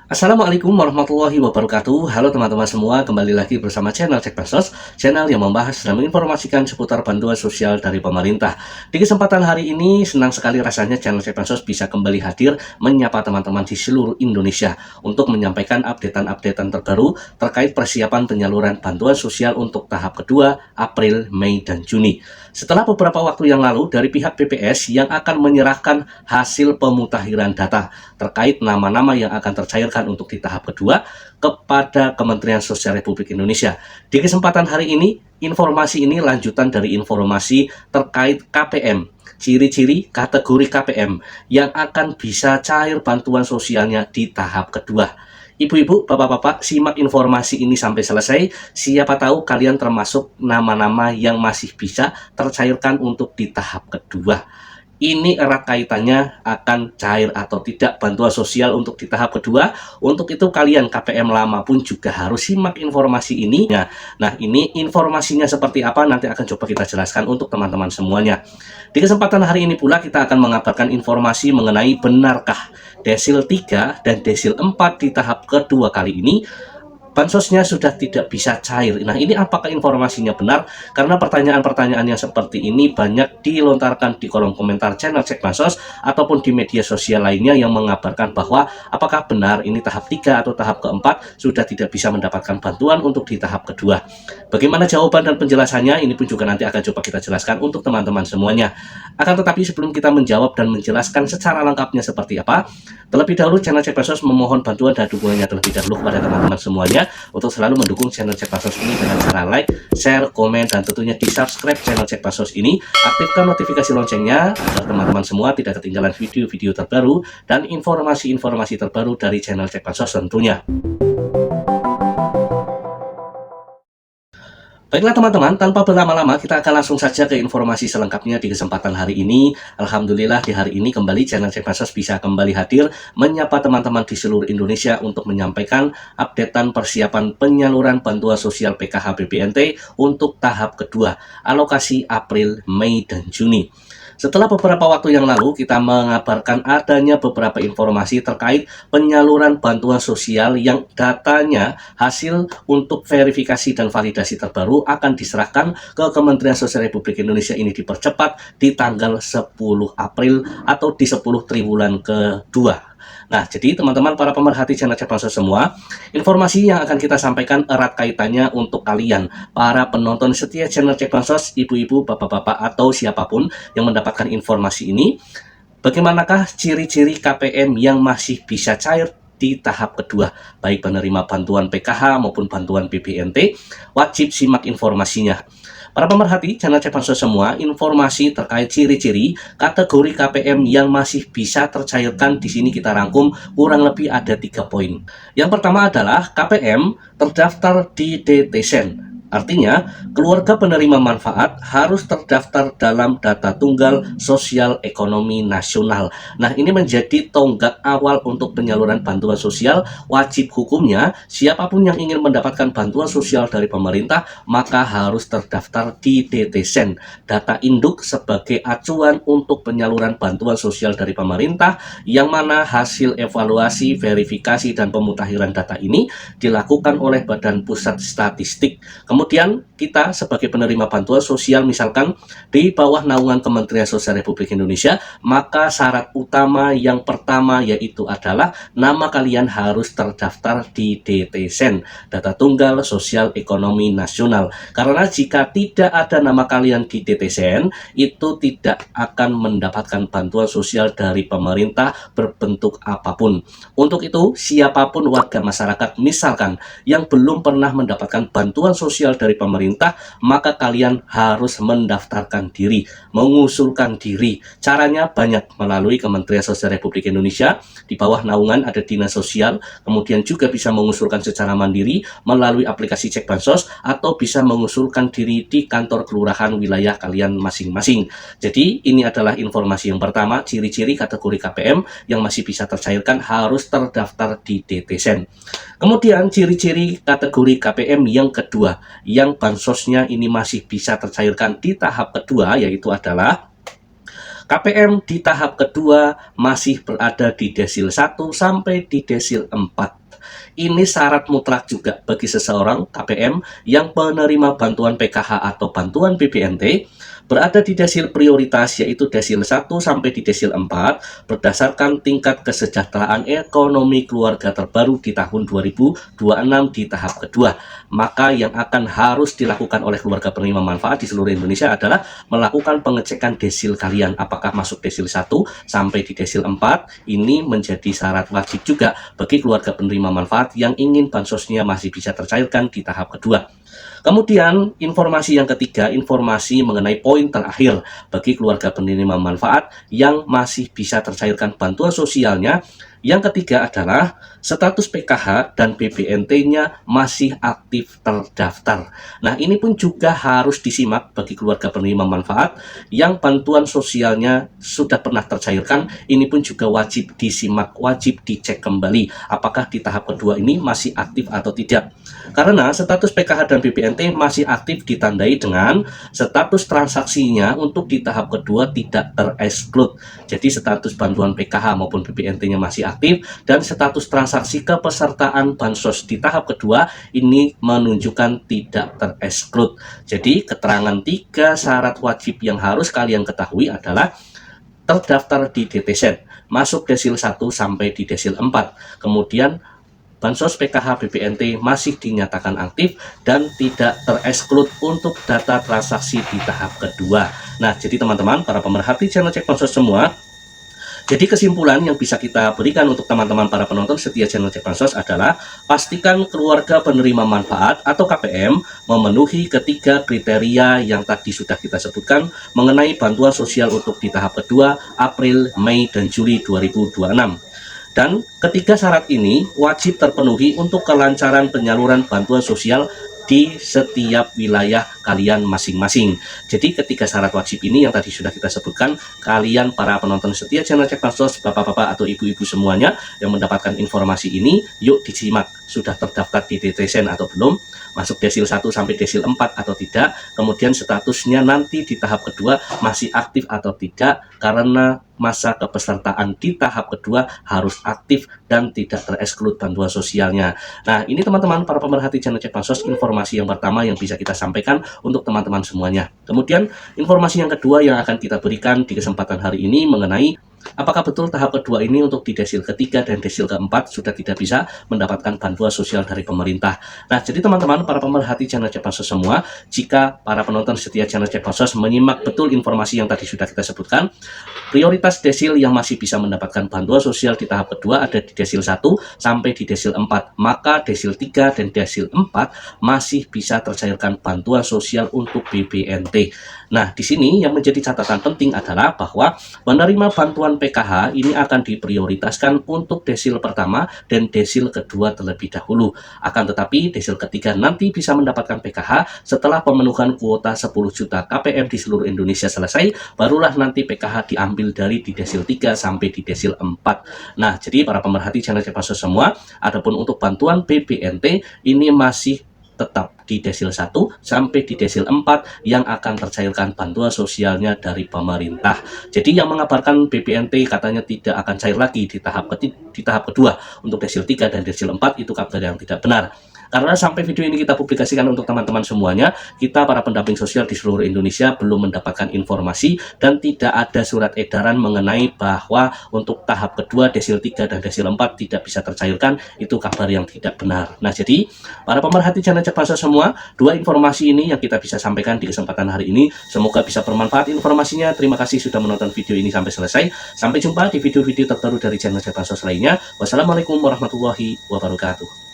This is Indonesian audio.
Assalamualaikum warahmatullahi wabarakatuh. Halo teman-teman semua, kembali lagi bersama channel Cek Bansos, channel yang membahas dan menginformasikan seputar bantuan sosial dari pemerintah. Di kesempatan hari ini, senang sekali rasanya channel Cek Bansos bisa kembali hadir menyapa teman-teman di seluruh Indonesia untuk menyampaikan updatean-updatean terbaru terkait persiapan penyaluran bantuan sosial untuk tahap kedua April, Mei, dan Juni. Setelah beberapa waktu yang lalu dari pihak BPS yang akan menyerahkan hasil pemutakhiran data terkait nama-nama yang akan tercairkan untuk di tahap kedua kepada Kementerian Sosial Republik Indonesia. Di kesempatan hari ini, informasi ini lanjutan dari informasi terkait KPM, ciri-ciri kategori KPM yang akan bisa cair bantuan sosialnya di tahap kedua. Ibu-ibu, bapak-bapak, simak informasi ini sampai selesai. Siapa tahu kalian termasuk nama-nama yang masih bisa tercairkan untuk di tahap kedua. Ini erat kaitannya akan cair atau tidak bantuan sosial untuk di tahap kedua. Untuk itu kalian KPM lama pun juga harus simak informasi ini. Nah, ini informasinya seperti apa nanti akan coba kita jelaskan untuk teman-teman semuanya. Di kesempatan hari ini pula kita akan mengabarkan informasi mengenai benarkah desil 3 dan desil 4 di tahap kedua kali ini bansosnya sudah tidak bisa cair. Nah, ini apakah informasinya benar? Karena pertanyaan-pertanyaan yang seperti ini banyak dilontarkan di kolom komentar channel Cek Bansos ataupun di media sosial lainnya yang mengabarkan bahwa apakah benar ini tahap 3 atau tahap keempat sudah tidak bisa mendapatkan bantuan untuk di tahap kedua. Bagaimana jawaban dan penjelasannya? Ini pun juga nanti akan coba kita jelaskan untuk teman-teman semuanya. Akan tetapi sebelum kita menjawab dan menjelaskan secara lengkapnya seperti apa, terlebih dahulu channel Cek Bansos memohon bantuan dan dukungannya terlebih dahulu kepada teman-teman semuanya untuk selalu mendukung channel Cek Bansos ini dengan cara like, share, komen, dan tentunya di subscribe channel Cek Bansos ini. Aktifkan notifikasi loncengnya agar teman-teman semua tidak ketinggalan video-video terbaru dan informasi-informasi terbaru dari channel Cek Bansos tentunya. Baiklah teman-teman, tanpa berlama-lama kita akan langsung saja ke informasi selengkapnya di kesempatan hari ini. Alhamdulillah di hari ini kembali channel Cek Bansos bisa kembali hadir menyapa teman-teman di seluruh Indonesia untuk menyampaikan updatean persiapan penyaluran bantuan sosial PKH BPNT untuk tahap kedua, alokasi April, Mei, dan Juni. Setelah beberapa waktu yang lalu kita mengabarkan adanya beberapa informasi terkait penyaluran bantuan sosial yang datanya hasil untuk verifikasi dan validasi terbaru akan diserahkan ke Kementerian Sosial Republik Indonesia ini dipercepat di tanggal 10 April atau di 10 triwulan kedua. Nah, jadi teman-teman para pemerhati channel Cek Bansos semua, informasi yang akan kita sampaikan erat kaitannya untuk kalian, para penonton setia channel Cek Bansos, ibu-ibu, bapak-bapak, atau siapapun yang mendapatkan informasi ini. Bagaimanakah ciri-ciri KPM yang masih bisa cair di tahap kedua, baik penerima bantuan PKH maupun bantuan BPNT? Wajib simak informasinya. Para pemerhati channel Cek Bansos semua, informasi terkait ciri-ciri kategori KPM yang masih bisa tercairkan di sini kita rangkum kurang lebih ada 3 poin. Yang pertama adalah KPM terdaftar di DTSEN. Artinya, keluarga penerima manfaat harus terdaftar dalam data tunggal sosial ekonomi nasional. Nah, ini menjadi tonggak awal untuk penyaluran bantuan sosial. Wajib hukumnya, siapapun yang ingin mendapatkan bantuan sosial dari pemerintah, maka harus terdaftar di DTSEN, data induk sebagai acuan untuk penyaluran bantuan sosial dari pemerintah, yang mana hasil evaluasi, verifikasi, dan pemutakhiran data ini dilakukan oleh Badan Pusat Statistik. Kemudian kita sebagai penerima bantuan sosial misalkan di bawah naungan Kementerian Sosial Republik Indonesia, maka syarat utama yang pertama yaitu adalah nama kalian harus terdaftar di DTSEN, data tunggal sosial ekonomi nasional. Karena jika tidak ada nama kalian di DTSEN, itu tidak akan mendapatkan bantuan sosial dari pemerintah berbentuk apapun. Untuk itu, siapapun warga masyarakat misalkan yang belum pernah mendapatkan bantuan sosial dari pemerintah, maka kalian harus mendaftarkan diri, mengusulkan diri. Caranya banyak, melalui Kementerian Sosial Republik Indonesia, di bawah naungan ada Dinas Sosial, kemudian juga bisa mengusulkan secara mandiri melalui aplikasi Cek Bansos, atau bisa mengusulkan diri di kantor kelurahan wilayah kalian masing-masing. Jadi ini adalah informasi yang pertama, ciri-ciri kategori KPM yang masih bisa tercairkan harus terdaftar di DTSEN. Kemudian ciri-ciri kategori KPM yang kedua, yang bansosnya ini masih bisa tercairkan di tahap kedua, yaitu adalah KPM di tahap kedua masih berada di desil 1 sampai di desil 4. Ini syarat mutlak juga bagi seseorang KPM yang penerima bantuan PKH atau bantuan BPNT berada di desil prioritas, yaitu desil 1 sampai di desil 4 berdasarkan tingkat kesejahteraan ekonomi keluarga terbaru di tahun 2026 di tahap kedua. Maka yang akan harus dilakukan oleh keluarga penerima manfaat di seluruh Indonesia adalah melakukan pengecekan desil kalian apakah masuk desil 1 sampai di desil 4. Ini menjadi syarat wajib juga bagi keluarga penerima manfaat yang ingin bansosnya masih bisa tercairkan di tahap kedua. Kemudian informasi yang ketiga, informasi mengenai poin terakhir bagi keluarga penerima manfaat yang masih bisa tercairkan bantuan sosialnya. Yang ketiga adalah status PKH dan BPNT-nya masih aktif terdaftar. Nah, ini pun juga harus disimak bagi keluarga penerima manfaat yang bantuan sosialnya sudah pernah tercairkan. Ini pun juga wajib disimak, wajib dicek kembali apakah di tahap kedua ini masih aktif atau tidak. Karena status PKH dan BPNT masih aktif ditandai dengan status transaksinya untuk di tahap kedua tidak tereksklud. Jadi status bantuan PKH maupun BPNT-nya masih aktif dan status transaksi kepesertaan bansos di tahap kedua ini menunjukkan tidak tereksklud. Jadi keterangan 3 syarat wajib yang harus kalian ketahui adalah terdaftar di DTZ, masuk desil 1 sampai di desil 4, kemudian bansos PKH BPNT masih dinyatakan aktif dan tidak tereksklud untuk data transaksi di tahap kedua. Nah, jadi teman-teman, para pemerhati channel Cek Bansos semua, jadi kesimpulan yang bisa kita berikan untuk teman-teman para penonton setia channel Cek Bansos adalah pastikan keluarga penerima manfaat atau KPM memenuhi ketiga kriteria yang tadi sudah kita sebutkan mengenai bantuan sosial untuk di tahap kedua April, Mei, dan Juli 2026. Dan ketiga syarat ini wajib terpenuhi untuk kelancaran penyaluran bantuan sosial di setiap wilayah kalian masing-masing. Jadi ketiga syarat wajib ini yang tadi sudah kita sebutkan, kalian para penonton setia channel Cek Bansos, bapak-bapak atau ibu-ibu semuanya yang mendapatkan informasi ini, yuk disimak sudah terdaftar di DTSN atau belum, masuk desil 1 sampai desil 4 atau tidak, kemudian statusnya nanti di tahap kedua masih aktif atau tidak, karena masa kepesertaan di tahap kedua harus aktif dan tidak tereksklud bantuan sosialnya. Nah, ini teman-teman para pemerhati channel Cek Bansos, informasi yang pertama yang bisa kita sampaikan untuk teman-teman semuanya. Kemudian informasi yang kedua yang akan kita berikan di kesempatan hari ini mengenai apakah betul tahap kedua ini untuk di desil ketiga dan desil keempat sudah tidak bisa mendapatkan bantuan sosial dari pemerintah. Nah, jadi teman-teman para pemerhati channel Cek Bansos semua, jika para penonton setia channel Cek Bansos menyimak betul informasi yang tadi sudah kita sebutkan, prioritas desil yang masih bisa mendapatkan bantuan sosial di tahap kedua ada di desil 1 sampai di desil 4. Maka desil 3 dan desil 4 masih bisa tercairkan bantuan sosial untuk BPNT. Nah, di sini yang menjadi catatan penting adalah bahwa penerima bantuan PKH ini akan diprioritaskan untuk desil pertama dan desil kedua terlebih dahulu. Akan tetapi desil ketiga nanti bisa mendapatkan PKH setelah pemenuhan kuota 10 juta KPM di seluruh Indonesia selesai, barulah nanti PKH diambil dari di desil 3 sampai di desil 4. Nah, jadi para pemerhati channel Cek Bansos semua, adapun untuk bantuan BPNT ini masih tetap di desil 1 sampai di desil 4 yang akan tercairkan bantuan sosialnya dari pemerintah. Jadi yang mengabarkan BPNT katanya tidak akan cair lagi di tahap kedua untuk desil 3 dan desil 4 itu kabar yang tidak benar. Karena sampai video ini kita publikasikan untuk teman-teman semuanya, kita para pendamping sosial di seluruh Indonesia belum mendapatkan informasi dan tidak ada surat edaran mengenai bahwa untuk tahap kedua desil 3 dan desil 4 tidak bisa tercairkan. Itu kabar yang tidak benar. Nah, jadi para pemerhati channel Cek Bansos semua, dua informasi ini yang kita bisa sampaikan di kesempatan hari ini. Semoga bisa bermanfaat informasinya. Terima kasih sudah menonton video ini sampai selesai. Sampai jumpa di video-video terbaru dari channel Cek Bansos lainnya. Wassalamualaikum warahmatullahi wabarakatuh.